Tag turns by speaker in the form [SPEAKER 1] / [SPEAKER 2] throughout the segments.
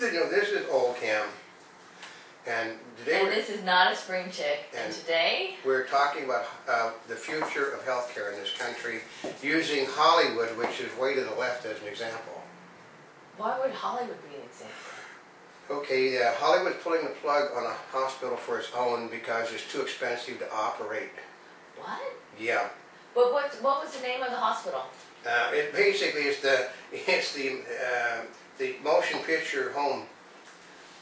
[SPEAKER 1] This is Oldecam, and today
[SPEAKER 2] And this is not a spring chick. And today
[SPEAKER 1] we're talking about the future of healthcare in this country, using Hollywood, which is way to the left, as an example.
[SPEAKER 2] Why would Hollywood be an example?
[SPEAKER 1] Okay, Hollywood's pulling the plug on a hospital for its own because it's too expensive to operate.
[SPEAKER 2] What?
[SPEAKER 1] Yeah.
[SPEAKER 2] But what was the name of the hospital?
[SPEAKER 1] It basically is the motion picture home.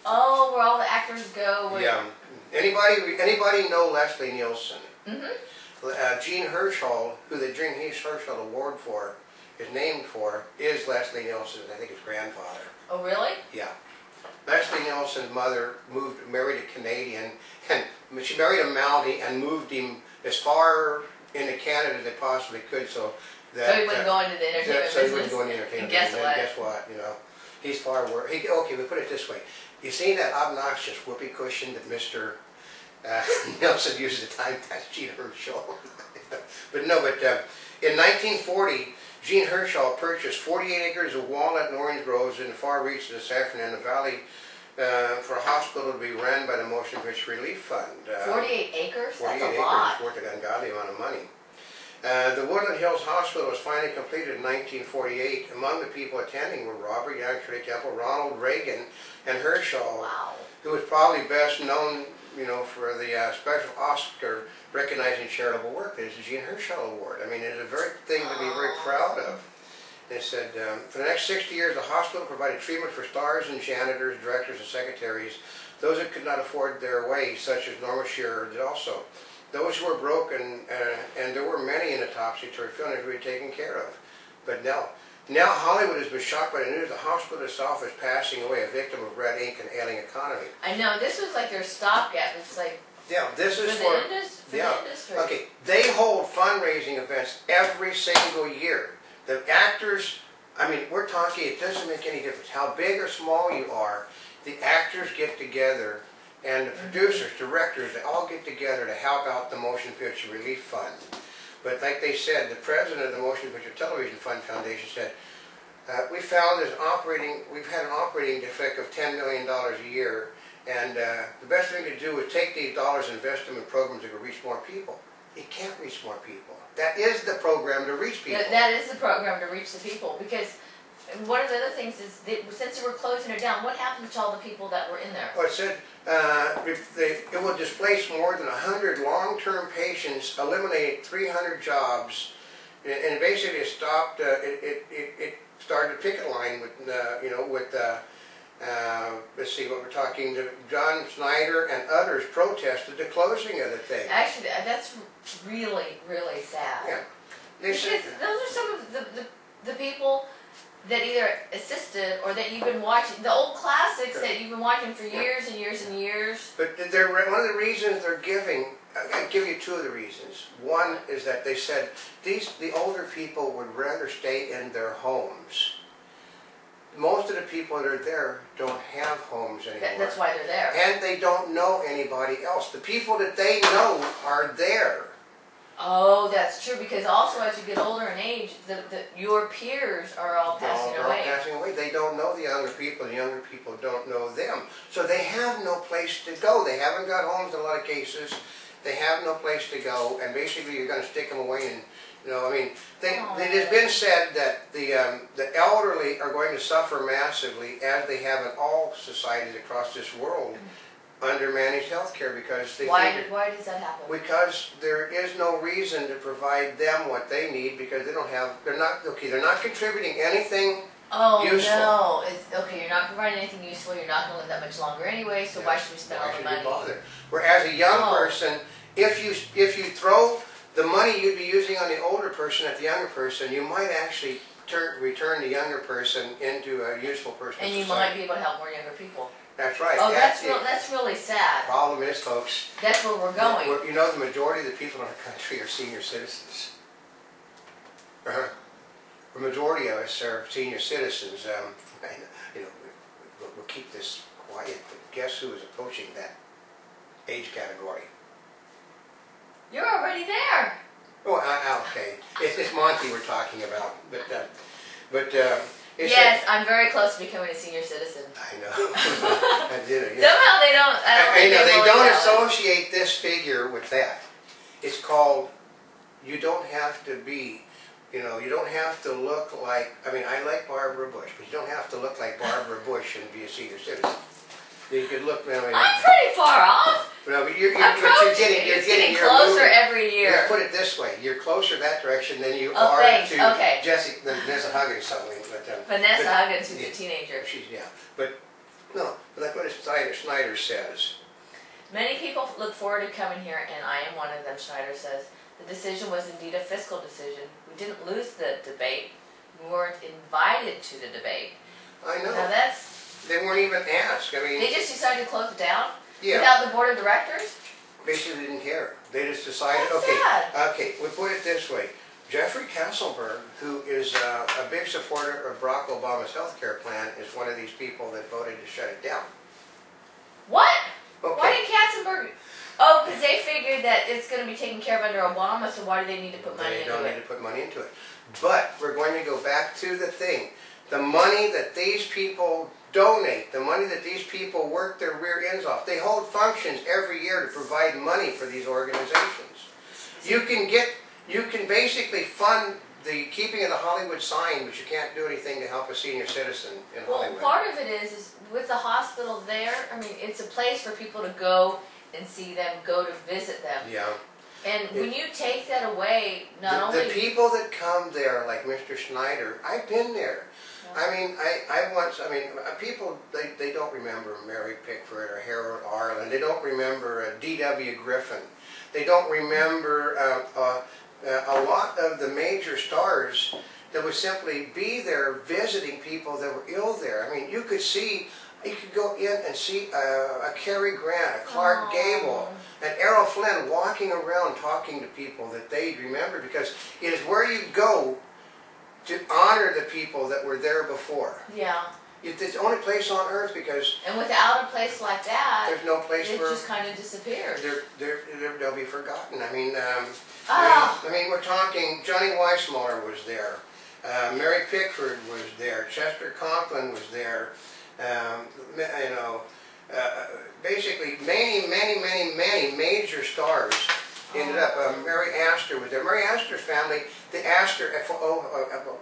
[SPEAKER 2] Oh, where all the actors go.
[SPEAKER 1] Yeah. Anybody know Leslie Nielsen?
[SPEAKER 2] Mm-hmm.
[SPEAKER 1] Gene Herschel, who the Gene Herschel Award for is named for, is Leslie Nielsen. I think his grandfather.
[SPEAKER 2] Oh, really?
[SPEAKER 1] Yeah. Leslie Nielsen's mother married a Canadian, and she married a Maori and moved him as far into Canada as they possibly could, so that
[SPEAKER 2] he wouldn't go into the entertainment business.
[SPEAKER 1] So he wouldn't go into the entertainment business.
[SPEAKER 2] And
[SPEAKER 1] guess what? You know, he's far worse. Okay, we put it this way. You seen that obnoxious whoopee cushion that Mr. Nielsen uses at the time? That's Gene Herschel. But in 1940, Gene Herschel purchased 48 acres of walnut and orange groves in the far reaches of the San Fernando Valley for a hospital to be run by the Motion Picture Relief Fund.
[SPEAKER 2] 48 acres?
[SPEAKER 1] 48
[SPEAKER 2] That's a
[SPEAKER 1] acres
[SPEAKER 2] lot.
[SPEAKER 1] worth an ungodly amount of money. The Woodland Hills Hospital was finally completed in 1948. Among the people attending were Robert Young, Shirley Temple, Ronald Reagan, and Herschel,
[SPEAKER 2] Wow.
[SPEAKER 1] who was probably best known, for the special Oscar recognizing charitable work. There's the Gene Herschel Award. I mean, it's a very thing to be very proud of. They said, for the next 60 years, the hospital provided treatment for stars and janitors, directors, and secretaries, those that could not afford their way, such as Norma Shearer did also. Those who were broken, and there were many in the topsy-turvy feeling were taken care of. But now Hollywood has been shocked by the news the hospital itself is passing away, a victim of red ink and ailing economy.
[SPEAKER 2] I know, this was like their stopgap. It's like,
[SPEAKER 1] yeah, this is
[SPEAKER 2] for the industry.
[SPEAKER 1] Okay, they hold fundraising events every single year. The actors, I mean, we're talking, it doesn't make any difference how big or small you are. The actors get together, and the producers, directors, they all get together to help out the Motion Picture Relief Fund. But like they said, the president of the Motion Picture Television Fund Foundation said, we've had an operating defect of $10 million a year, and the best thing to do is take these dollars and invest them in programs that will reach more people. It can't reach more people. That is the program to reach people.
[SPEAKER 2] That is the program to reach the people, because one of the other things is, since they were closing it down, what happened to all the people that were in there?
[SPEAKER 1] Well, it said it will displace more than 100 long-term patients, eliminate 300 jobs, and basically it stopped. It started a picket line with let's see what we're talking. John Snyder and others protested the closing of the thing.
[SPEAKER 2] Actually, that's really, really sad.
[SPEAKER 1] Yeah,
[SPEAKER 2] because those are some of the people that either assisted or that you've been watching, the old classics that you've been watching for years and years and years.
[SPEAKER 1] But one of the reasons they're giving, I'll give you two of the reasons. One is that they said the older people would rather stay in their homes. Most of the people that are there don't have homes anymore.
[SPEAKER 2] That's why they're there.
[SPEAKER 1] And they don't know anybody else. The people that they know are there.
[SPEAKER 2] Oh, that's true, because also as you get older in age, your peers are all passing away.
[SPEAKER 1] They're all passing away. They don't know the younger people, and the younger people don't know them. So they have no place to go. They haven't got homes in a lot of cases. They have no place to go, and basically you're going to stick them away. And it has been said that the elderly are going to suffer massively, as they have in all societies across this world, under managed health care, because
[SPEAKER 2] why does that happen?
[SPEAKER 1] Because there is no reason to provide them what they need, because they're not contributing anything useful.
[SPEAKER 2] No, you're not providing anything useful, you're not going to live that much longer anyway, so why should we spend all the money?
[SPEAKER 1] Whereas a young person, if you throw the money you'd be using on the older person at the younger person, you might actually return the younger person into a useful person.
[SPEAKER 2] And you might be able to help more younger people.
[SPEAKER 1] That's right.
[SPEAKER 2] Oh, that's really sad.
[SPEAKER 1] Problem is, folks,
[SPEAKER 2] that's where we're going.
[SPEAKER 1] The majority of the people in our country are senior citizens. The majority of us are senior citizens. We'll keep this quiet, but guess who is approaching that age category?
[SPEAKER 2] You're already there.
[SPEAKER 1] Oh, okay. It's Monty we're talking about, but
[SPEAKER 2] Yes, I'm very close to becoming a senior citizen.
[SPEAKER 1] I know. I did it.
[SPEAKER 2] Somehow they don't.
[SPEAKER 1] I know they don't associate this figure with that. It's called. You don't have to be. You know, you don't have to look like. I mean, I like Barbara Bush, but you don't have to look like Barbara Bush and be a senior citizen. You could look. I mean,
[SPEAKER 2] I'm pretty far off.
[SPEAKER 1] No, but
[SPEAKER 2] you're getting closer every year.
[SPEAKER 1] Let's put it this way: you're closer that direction than you
[SPEAKER 2] are
[SPEAKER 1] to Vanessa Huggins. Something,
[SPEAKER 2] Vanessa Huggins, who's a teenager.
[SPEAKER 1] But like what Snyder says.
[SPEAKER 2] Many people look forward to coming here, and I am one of them. Schneider says the decision was indeed a fiscal decision. We didn't lose the debate. We weren't invited to the debate.
[SPEAKER 1] I know.
[SPEAKER 2] Now that's.
[SPEAKER 1] They weren't even asked. I mean,
[SPEAKER 2] they just decided to close it down
[SPEAKER 1] without
[SPEAKER 2] the board of directors.
[SPEAKER 1] Basically, didn't care. They just decided.
[SPEAKER 2] That's
[SPEAKER 1] okay,
[SPEAKER 2] sad.
[SPEAKER 1] okay. We put it this way: Jeffrey Castleberg, who is a big supporter of Barack Obama's health care plan, is one of these people that voted to shut it down.
[SPEAKER 2] What?
[SPEAKER 1] Okay.
[SPEAKER 2] Why did Katzenberg? Oh, because they figured that it's going to be taken care of under Obama, so why do they need to put money into it?
[SPEAKER 1] They don't need to put money into it. But we're going to go back to the thing. The money that these people donate, the money that these people work their rear ends off, they hold functions every year to provide money for these organizations. You can basically fund the keeping of the Hollywood sign, but you can't do anything to help a senior citizen in Hollywood.
[SPEAKER 2] Well, part of it is with the hospital there, I mean, it's a place for people to go and see them, go to visit them.
[SPEAKER 1] Yeah.
[SPEAKER 2] And when you take that away,
[SPEAKER 1] the people that come there, like Mr. Schneider, I've been there. I mean, people, they don't remember Mary Pickford or Harold Arlen. They don't remember D.W. Griffin. They don't remember a lot of the major stars that would simply be there visiting people that were ill there. I mean, you could go in and see a Cary Grant, a Clark Gable, and Errol Flynn walking around talking to people that they remember, because it is where you go to honor the people that were there before.
[SPEAKER 2] Yeah.
[SPEAKER 1] It's the only place on earth, because...
[SPEAKER 2] And without a place like that,
[SPEAKER 1] there's no place
[SPEAKER 2] it just kind of disappears.
[SPEAKER 1] They'll be forgotten. I mean, we're talking, Johnny Weissmuller was there. Mary Pickford was there. Chester Conklin was there. Basically many major stars ended up. Mary Astor was there. Mary Astor's family, the Astor,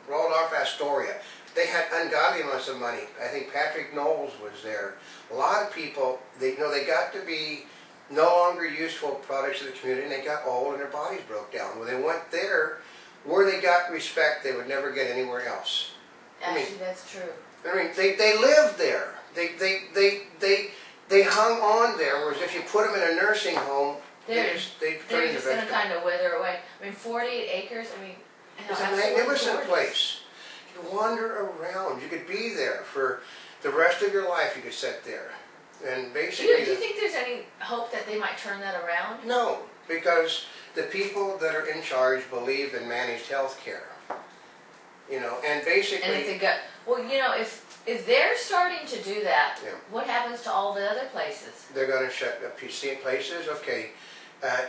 [SPEAKER 1] Rudolph Astoria, they had ungodly amounts of money. I think Patrick Knowles was there. A lot of people, they got to be no longer useful products of the community, and they got old and their bodies broke down. When they went there, where they got respect, they would never get anywhere else.
[SPEAKER 2] Actually, that's true.
[SPEAKER 1] I mean, they lived there. They hung on there. Whereas if you put them in a nursing home, they're just going
[SPEAKER 2] to kind of wither away. I mean, 48 acres. I mean,
[SPEAKER 1] it's a magnificent place. You wander around. You could be there for the rest of your life. You could sit there, and basically.
[SPEAKER 2] Do you think there's any hope that they might turn that around?
[SPEAKER 1] No, because the people that are in charge believe in managed health care. And basically.
[SPEAKER 2] And if they got, if they're starting to do that, what happens to all the other places?
[SPEAKER 1] They're going to shut up places. Okay,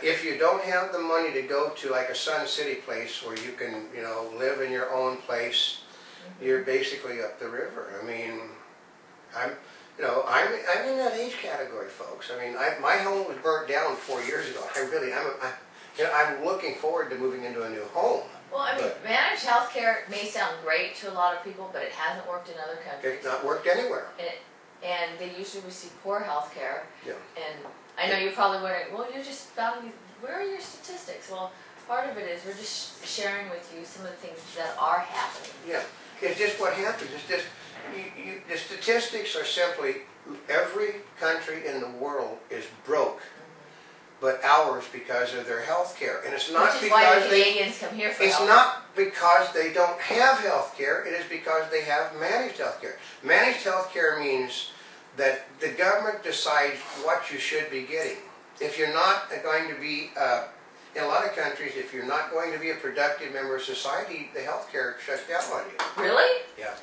[SPEAKER 1] if you don't have the money to go to like a Sun City place where you can, live in your own place, you're basically up the river. I mean, I'm in that age category, folks. I mean, my home was burnt down 4 years ago. I'm looking forward to moving into a new home.
[SPEAKER 2] Well, I mean, managed health care may sound great to a lot of people, but it hasn't worked in other countries.
[SPEAKER 1] It's not worked anywhere.
[SPEAKER 2] And they usually receive poor health care.
[SPEAKER 1] Yeah.
[SPEAKER 2] And I know you're probably wondering, well, you're just found, where are your statistics? Well, part of it is we're just sharing with you some of the things that are happening.
[SPEAKER 1] Yeah. It's just what happens. It's just, the statistics are simply, every country in the world is broke. But ours because of their health care. And it's not because
[SPEAKER 2] why the Canadians come here for
[SPEAKER 1] It's
[SPEAKER 2] health.
[SPEAKER 1] not because they don't have health care, it is because they have managed health care. Managed health care means that the government decides what you should be getting. If you're not going to be, in a lot of countries, if you're not going to be a productive member of society, the health care shuts down on you.
[SPEAKER 2] Really?
[SPEAKER 1] Yeah.